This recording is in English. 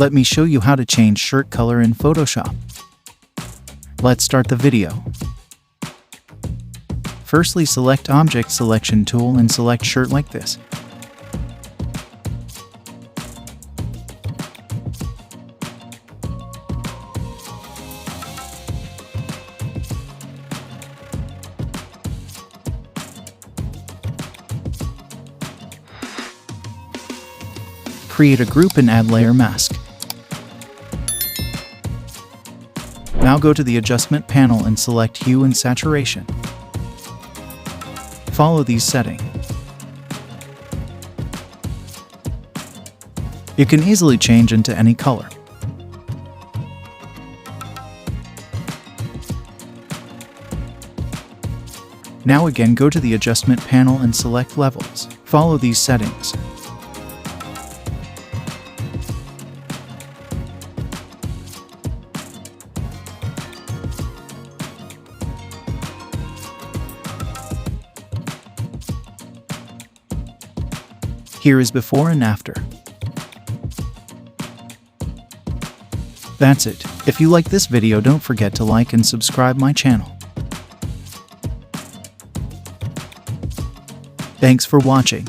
Let me show you how to change shirt color in Photoshop. Let's start the video. Firstly, select Object Selection tool and select shirt like this. Create a group and add layer mask. Now go to the Adjustment panel and select Hue and Saturation. Follow these settings. You can easily change into any color. Now again go to the Adjustment panel and select Levels. Follow these settings. Here is before and after. That's it. If you like this video, don't forget to like and subscribe my channel. Thanks for watching.